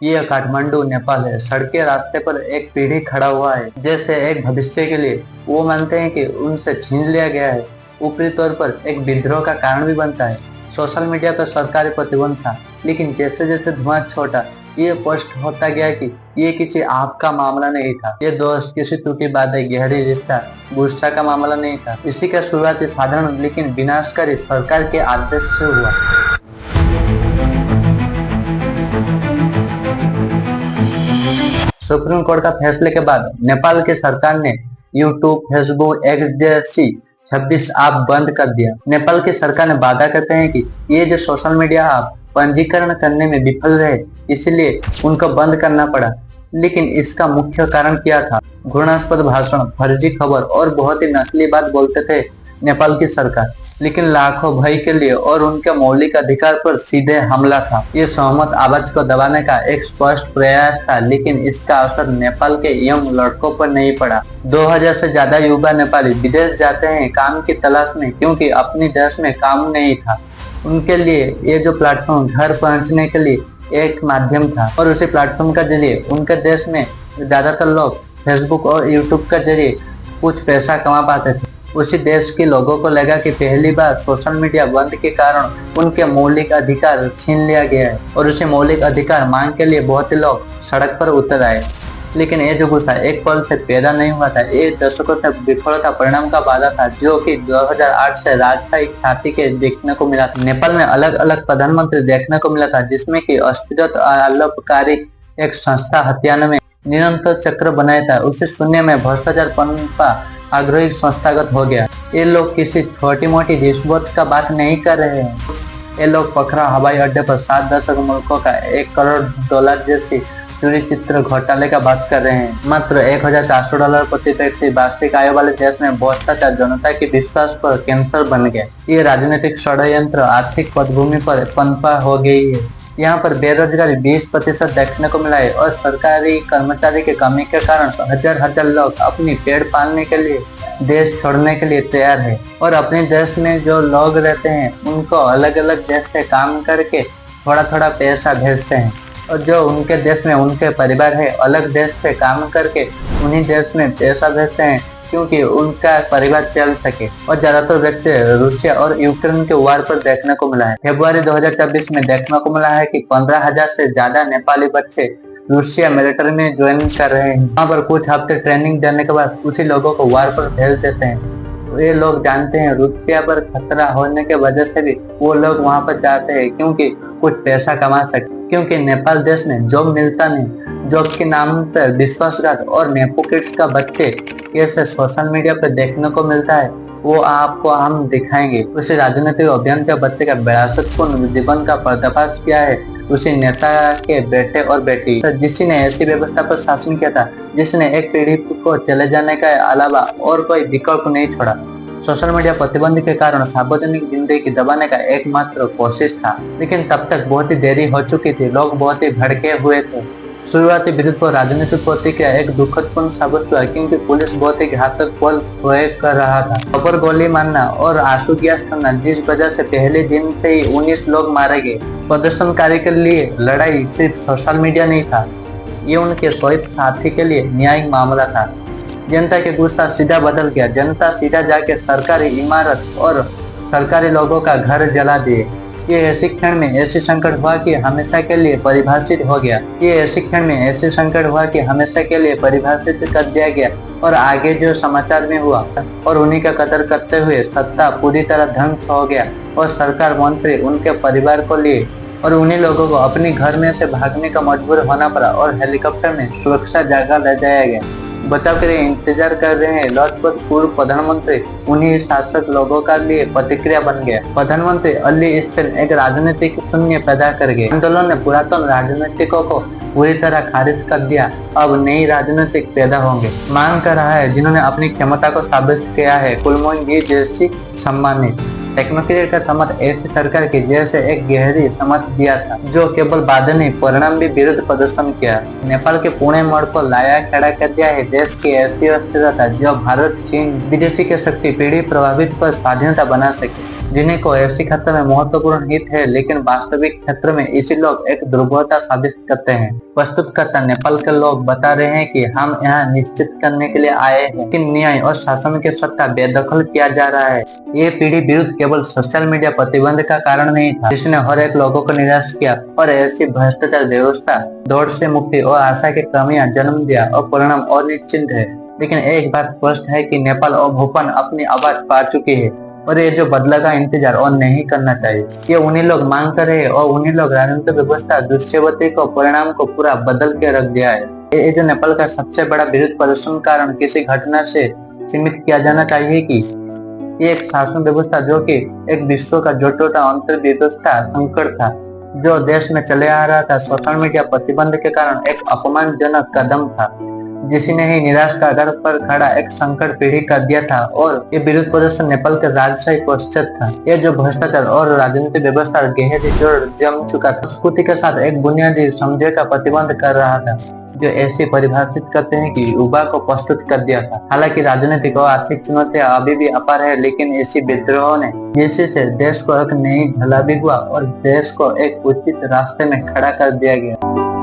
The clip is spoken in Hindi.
ये काठमांडू नेपाल है। सड़के रास्ते पर एक पीढ़ी खड़ा हुआ है, जैसे एक भविष्य के लिए। वो मानते हैं कि उनसे छीन लिया गया है। ऊपरी तौर पर एक विद्रोह का कारण भी बनता है। सोशल मीडिया पर सरकारी प्रतिबंध था, लेकिन जैसे जैसे धुआं छोटा, ये स्पष्ट होता गया कि ये किसी आपका मामला नहीं था। ये दोस्त, किसी टूटी बातें, गहरी रिश्ता, गुस्सा का मामला नहीं था। इसी का शुरुआत साधारण लेकिन विनाशकारी सरकार के आदेश से हुआ। सुप्रीम कोर्ट का फैसले के बाद नेपाल की सरकार ने यूट्यूब, फेसबुक, एक्स जैसी 26 ऐप बंद कर दिया। नेपाल की सरकार ने वादा करते हैं कि ये जो सोशल मीडिया ऐप पंजीकरण करने में विफल रहे, इसलिए उनको बंद करना पड़ा। लेकिन इसका मुख्य कारण क्या था? घृणास्पद भाषण, फर्जी खबर और बहुत ही नकली बात बोलते थे नेपाल की सरकार। लेकिन लाखों भय के लिए और उनके मौलिक अधिकार पर सीधे हमला था। ये सहमत आवाज को दबाने का एक स्पष्ट प्रयास था, लेकिन इसका असर नेपाल के यंग लड़कों पर नहीं पड़ा। 2000 से ज्यादा युवा नेपाली विदेश जाते हैं काम की तलाश में, क्योंकि अपने देश में काम नहीं था। उनके लिए ये जो प्लेटफॉर्म घर पहुंचने के लिए एक माध्यम था, और उसी प्लेटफॉर्म का जरिए उनके देश में ज्यादातर लोग फेसबुक और यूट्यूब के जरिए कुछ पैसा कमा पाते थे। उसी देश के लोगों को लगा कि पहली बार सोशल मीडिया बंद के कारण उनके मौलिक अधिकार छीन लिया गया है, और उसे मौलिक अधिकार मांग के लिए बहुत ही लोग सड़क पर उतर आए। लेकिन ये जो गुस्सा एक पल से पैदा नहीं हुआ था, ये दशकों से विफलता परिणाम का वादा था, जो कि 2008 से राजशाही ख्याति के देखने को मिला था। नेपाल में अलग अलग प्रधानमंत्री देखने को मिला था, जिसमें कि अस्थिरता आलोपकारी एक संस्था हत्याने में निरंतर चक्र बनाया था। उसे शून्य में भ्रष्टाचार पनपा आग्रही संस्थागत हो गया। ये लोग किसी छोटी मोटी रिश्वत का बात नहीं कर रहे हैं। ये लोग पोखरा हवाई अड्डे पर 7 दशक मुल्कों का $1 करोड़ जैसी चोरी चित्र घोटाले का बात कर रहे हैं। मात्र $1400 प्रति व्यक्ति वार्षिक आय वाले देश में भ्रष्टाचार जनता के विश्वास पर कैंसर बन गया। ये राजनीतिक षड्यंत्र आर्थिक पटभूमि पर पनपा हो गई है। यहाँ पर बेरोजगारी 20% देखने को मिला है, और सरकारी कर्मचारी की कमी के कारण हजार हजार लोग अपनी पेट पालने के लिए देश छोड़ने के लिए तैयार है। और अपने देश में जो लोग रहते हैं उनको अलग अलग देश से काम करके थोड़ा थोड़ा पैसा भेजते हैं, और जो उनके देश में उनके परिवार है अलग देश से काम करके उन्हीं देश में पैसा भेजते हैं, क्योंकि उनका परिवार चल सके। और ज्यादातर बच्चे रूसिया और यूक्रेन के वार पर देखने को मिला है। फरवरी 2024 में देखने को मिला है कि 15,000 से ज्यादा नेपाली बच्चे रूसिया मिलिट्री में ज्वाइन कर रहे हैं। वहाँ पर कुछ हफ्ते ट्रेनिंग देने के बाद उसी लोगों को वार पर भेज देते हैं। ये लोग जानते हैं रूसिया पर खतरा होने के वजह से भी वो लोग वहाँ पर जाते हैं, क्योंकि कुछ पैसा कमा सके। क्योंकि नेपाल देश में जॉब मिलता नहीं, जॉब के नाम पर विश्वासघात और नेपो किड्स का बच्चे कैसे सोशल मीडिया पर देखने को मिलता है, वो आपको हम दिखाएंगे। उसी राजनीतिक अभियान के बच्चे का विरासतपूर्ण जीवन का पर्दाफाश किया है उसी नेता के बेटे और बेटी, तो जिसने ऐसी व्यवस्था पर शासन किया था जिसने एक पीढ़ी को चले जाने के अलावा और कोई विकल्प नहीं छोड़ा। सोशल मीडिया प्रतिबंध के कारण सार्वजनिक जिंदगी दबाने का एकमात्र कोशिश था, लेकिन तब तक बहुत ही देरी हो चुकी थी। लोग बहुत ही भड़के हुए थे। शुरुआती विरोध पर राजनीतिक प्रतिक्रिया एक दुखदपूर्ण साबित हुआ, क्योंकि पुलिस बहुत ही घातक बल प्रयोग कर रहा था। ऊपर गोली मारना और आंसू गैस छोड़ना, जिस वजह से पहले दिन से ही 19 लोग मारे गए। प्रदर्शनकारी के लिए लड़ाई सिर्फ सोशल मीडिया नहीं था, ये उनके शहीद साथी के लिए न्यायिक मामला था। जनता के गुस्सा सीधा बदल गया। जनता सीधा जाके सरकारी इमारत और सरकारी लोगों का घर जला दिए। ये ऐसे क्षण में ऐसे संकट हुआ कि हमेशा के लिए परिभाषित हो गया। ये ऐसे क्षण में ऐसे संकट हुआ कि हमेशा के लिए परिभाषित कर दिया गया। और आगे जो समाचार में हुआ, और उन्हीं का कदर करते हुए सत्ता पूरी तरह ध्वंस हो गया, और सरकार मंत्री उनके परिवार को लिए, और उन्हीं लोगों को अपने घर में से भागने का मजबूर होना पड़ा, और हेलीकॉप्टर में सुरक्षा जगह ले जाया गया। बचाव के लिए इंतजार कर रहे हैं लोजपत पूर्व प्रधानमंत्री उन्हीं शासक लोगों का लिए प्रतिक्रिया बन गया। प्रधानमंत्री अली स्पेन एक राजनीतिक शून्य पैदा कर गए। आंदोलन ने पुरातन राजनीतिकों को पूरी तरह खारिज कर दिया। अब नई राजनीतिक पैदा होंगे, मांग कर रहा है जिन्होंने अपनी क्षमता को साबित किया है। कुलमोन जी जैसी सम्मानित टेक्नोक्रेट का समझ ऐसी सरकार की जैसे एक गहरी समझ दिया था, जो केवल बाधा नहीं परिणाम भी विरुद्ध प्रदर्शन किया। नेपाल के पुणे मोड़ को लाया खड़ा कर दिया है। देश की ऐसी अस्थिरता जो भारत, चीन, विदेशी के शक्ति पीढ़ी प्रभावित पर स्वाधीनता बना सके। जिन्हें को ऐसी क्षेत्र में महत्वपूर्ण हित है, लेकिन वास्तविक क्षेत्र में इसी लोग एक दुर्बलता साबित करते हैं। प्रस्तुतकर्ता नेपाल के लोग बता रहे हैं कि हम यहाँ निश्चित करने के लिए आए हैं कि न्याय और शासन की सत्ता बेदखल किया जा रहा है। ये पीढ़ी विरुद्ध केवल सोशल मीडिया प्रतिबंध का कारण नहीं था, जिसने हर एक लोगों को निराश किया और ऐसी भ्रष्टाचार व्यवस्था, दौड़ से मुक्ति और आशा की कमियां जन्म दिया और परिणाम अनिश्चित है। लेकिन एक बात स्पष्ट है कि नेपाल और भूपान अपनी आवाज पा चुकी है और ये जो बदला का इंतजार और नहीं करना चाहिए। ये उन्हीं लोग मांग कर रहे हैं और उन्हीं लोग राजनीतिक व्यवस्था दुष्यवती को परिणाम को पूरा बदल के रख दिया है। ये जो नेपाल का सबसे बड़ा विरोध प्रदर्शन कारण किसी घटना से सीमित किया जाना चाहिए कि ये एक शासन व्यवस्था जो कि एक विश्व का जोटोटा अंतर व्यवस्था संकट था, जो देश में चले आ रहा था, सोशल मीडिया प्रतिबंध के कारण एक अपमानजनक कदम था, जिसने ही निराश का आधार पर खड़ा एक संकट पीढ़ी कर दिया था। और ये विरोध प्रदर्शन नेपाल के राजशाही पश्चात था। ये जो भ्रष्टाचार और राजनीतिक व्यवस्था गहरी जोड़ जम चुका था, संस्कृति के साथ एक बुनियादी समझे का प्रतिबंध कर रहा था, जो ऐसे परिभाषित करते हैं कि युवा को प्रस्तुत कर दिया था। हालांकि राजनीतिक और आर्थिक चुनौतियां अभी भी अपार है, लेकिन ऐसी विद्रोह ने जिससे देश को एक नई ढलान भी हुआ और देश को एक उचित रास्ते में खड़ा कर दिया गया।